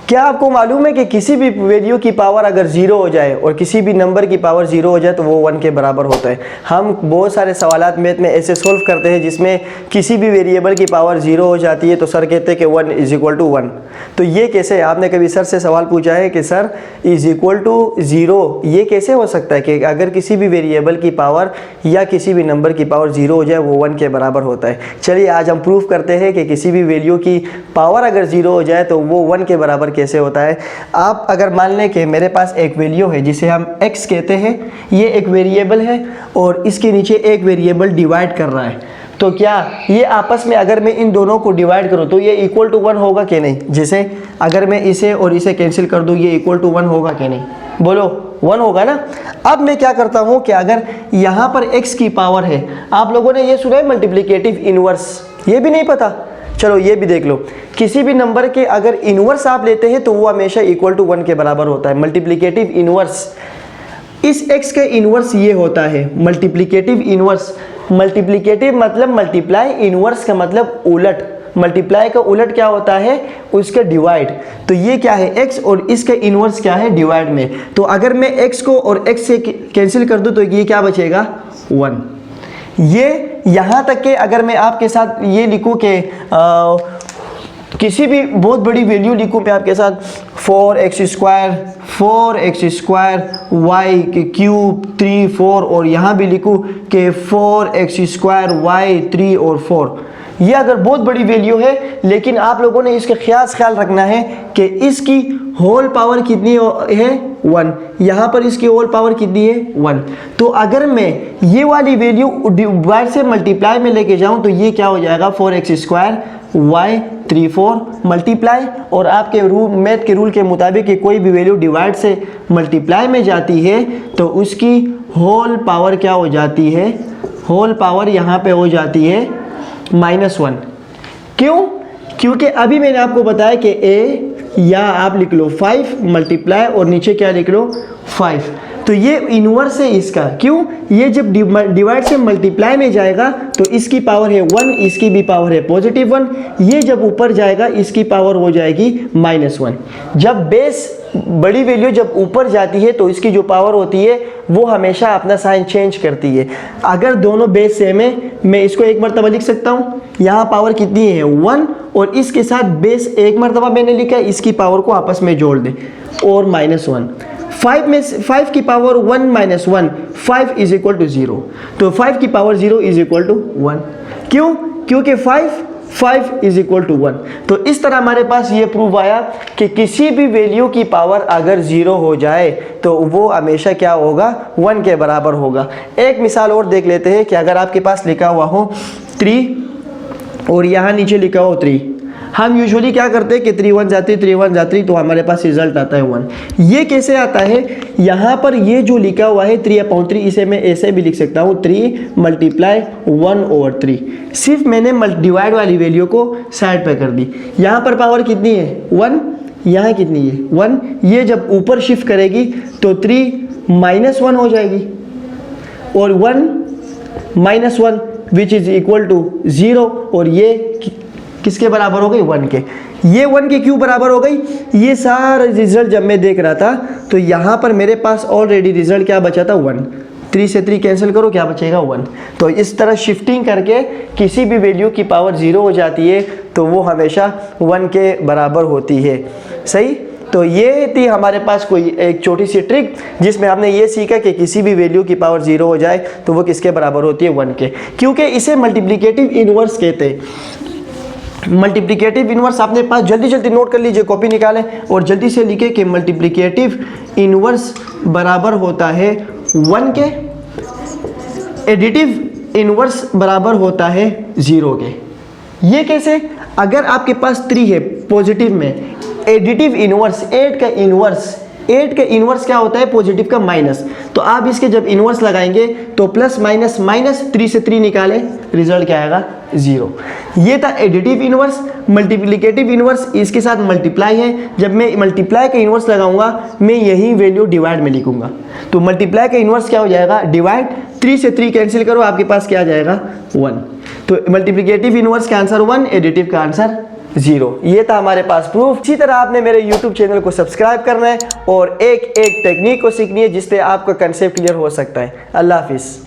क्या आपको मालूम है कि किसी भी वैल्यू की पावर अगर ज़ीरो हो जाए और किसी भी नंबर की पावर ज़ीरो हो जाए तो वो 1 के बराबर होता है। हम बहुत सारे सवालात मैथ में ऐसे सोल्व करते हैं जिसमें किसी भी वेरिएबल की पावर ज़ीरो हो जाती है तो सर कहते हैं कि 1 इज़ इक्वल टू 1। तो ये कैसे, आपने कभी सर से सवाल पूछा है कि sir is equal to zero, ये कैसे हो सकता है कि अगर किसी भी वेरिएबल की पावर या किसी भी नंबर की पावर ज़ीरो हो जाए वो 1 के बराबर होता है। चलिए आज हम प्रूफ करते हैं कि किसी भी वैल्यू की पावर अगर ज़ीरो हो जाए तो वो 1 के बराबर कैसे होता है। आप अगर मान लें कि मेरे पास एक वैल्यू है जिसे हम x कहते हैं, ये एक वेरिएबल है और इसके नीचे एक वेरिएबल डिवाइड कर रहा है, तो क्या ये आपस में अगर मैं इन दोनों को डिवाइड करूं तो ये इक्वल टू 1 होगा कि नहीं। जैसे अगर मैं इसे और इसे कैंसिल कर दूं ये इक्वल टू 1 होगा कि नहीं, बोलो 1 होगा ना। अब मैं क्या करता हूं कि अगर यहाँ पर x की पावर है, आप लोगों ने ये सुना है मल्टीप्लिकेटिव इनवर्स, ये भी नहीं पता, चलो ये भी देख लो। किसी भी नंबर के अगर इनवर्स आप लेते हैं तो वो हमेशा इक्वल टू 1 के बराबर होता है। मल्टीप्लिकेटिव इनवर्स, इस x का इनवर्स ये होता है मल्टीप्लिकेटिव इनवर्स। मल्टीप्लिकेटिव मतलब मल्टीप्लाई, इनवर्स का मतलब उलट। मल्टीप्लाई का उलट क्या होता है, उसका डिवाइड। तो ये क्या है x और इसका इनवर्स क्या है डिवाइड में। तो अगर मैं x को और x से कैंसिल कर दूं तो ये क्या बचेगा 1। ये यहाँ तक के अगर मैं आपके साथ ये लिखूँ कि किसी भी बहुत बड़ी वैल्यू लिखूँ मैं आपके साथ 4x स्क्वायर y के क्यूब 3 4 और यहाँ भी लिखूँ कि 4x स्क्वायर y 3 और 4, ये अगर बहुत बड़ी वैल्यू है, लेकिन आप लोगों ने इसका ख्याल रखना है कि इसकी होल पावर कितनी है 1, यहाँ पर इसकी होल पावर कितनी है 1। तो अगर मैं ये वाली वैल्यू डिवाइड से मल्टीप्लाई में लेके जाऊँ तो ये क्या हो जाएगा 4x स्क्वायर y 3 4 मल्टीप्लाई, और आपके मैथ के रूल के मुताबिक कि कोई भी वैल्यू डिवाइड से मल्टीप्लाई में जाती है तो उसकी होल पावर क्या हो जाती है, होल पावर यहाँ पे हो जाती है -1। क्यों? क्योंकि अभी मैंने आपको बताया कि a या आप लिख लो 5 मल्टीप्लाई और नीचे क्या लिख लो 5, तो ये इनवर्स है इसका। क्यों? ये जब डिवाइड से मल्टीप्लाई में जाएगा तो इसकी पावर है 1, इसकी भी पावर है +1, ये जब ऊपर जाएगा इसकी पावर हो जाएगी -1। जब बेस बड़ी वैल्यू जब ऊपर जाती है तो इसकी जो पावर होती है वो हमेशा अपना साइन चेंज करती है। अगर दोनों बेस सेम है मैं इसको एक मरतबा लिख सकता हूँ, यहाँ पावर कितनी है 1 और इसके साथ बेस एक मरतबा मैंने लिखा है, इसकी पावर को आपस में जोड़ दें और -1। 5 में 5 की पावर 1 - 1 5 इज इक्वल टू 0, तो 5 की पावर 0 इज इक्वल टू 1। क्यों? क्योंकि 5 इज इक्वल टू 1। तो इस तरह हमारे पास ये प्रूव आया कि किसी भी वैल्यू की पावर अगर 0 हो जाए तो वो हमेशा क्या होगा 1 के बराबर होगा। एक मिसाल और देख लेते हैं कि अगर आपके पास लिखा हुआ हो 3 और यहाँ नीचे लिखा हो 3, हम यूजुअली क्या करते हैं कि 3 1 जा 3 3 1 जा 3, तो हमारे पास रिजल्ट आता है 1। ये कैसे आता है, यहाँ पर ये जो लिखा हुआ है 3/3, इसे मैं ऐसे भी लिख सकता हूँ 3 मल्टीप्लाई 1/3। सिर्फ मैंने डिवाइड वाली वैल्यू को साइड पे कर दी। यहाँ पर पावर कितनी है 1, यहाँ कितनी है 1, ये जब ऊपर शिफ्ट करेगी तो 3 -1 हो जाएगी और 1 -1 विच इज इक्वल टू 0, और ये किसके बराबर हो गई 1 के। ये 1 के क्यों बराबर हो गई, ये सारा रिजल्ट जब मैं देख रहा था तो यहाँ पर मेरे पास ऑलरेडी रिजल्ट क्या बचा था 1। 3 से 3 कैंसिल करो क्या बचेगा 1। तो इस तरह शिफ्टिंग करके किसी भी वैल्यू की पावर 0 हो जाती है तो वो हमेशा 1 के बराबर होती है। सही, तो ये थी हमारे पास कोई एक छोटी सी ट्रिक जिसमें हमने ये सीखा कि किसी भी वैल्यू की पावर 0 हो जाए तो वो किसके बराबर होती है 1 के, क्योंकि इसे मल्टीप्लिकेटिव इनवर्स कहते हैं। मल्टीप्लिकेटिव इनवर्स आपने पास जल्दी नोट कर लीजिए, कॉपी निकालें और जल्दी से लिखे कि मल्टीप्लिकेटिव इनवर्स बराबर होता है 1 के, एडिटिव इनवर्स बराबर होता है 0 के। ये कैसे? अगर आपके पास 3 है पॉजिटिव में, एडिटिव इनवर्स 8 का इनवर्स क्या होता है पॉजिटिव का माइनस, तो आप इसके जब इनवर्स लगाएंगे तो प्लस माइनस माइनस 3 से 3 निकाले रिजल्ट क्या आएगा 0। ये था एडिटिव इनवर्स। मल्टीप्लिकेटिव इनवर्स इसके साथ मल्टीप्लाई है, जब मैं मल्टीप्लाई का इनवर्स लगाऊंगा मैं यही वैल्यू डिवाइड में लिखूंगा, तो मल्टीप्लाई का इनवर्स क्या हो जाएगा डिवाइड, 3 से 3 कैंसिल करो आपके पास क्या आ जाएगा 1। तो मल्टीप्लिकेटिव इनवर्स का आंसर 1, एडिटिव का आंसर 0। ये था हमारे पास प्रूफ। इसी तरह आपने मेरे यूट्यूब चैनल को सब्सक्राइब करना है और एक एक टेक्निक को सीखनी है जिससे आपका कंसेप्ट क्लियर हो सकता है। अल्लाह हाफिज़।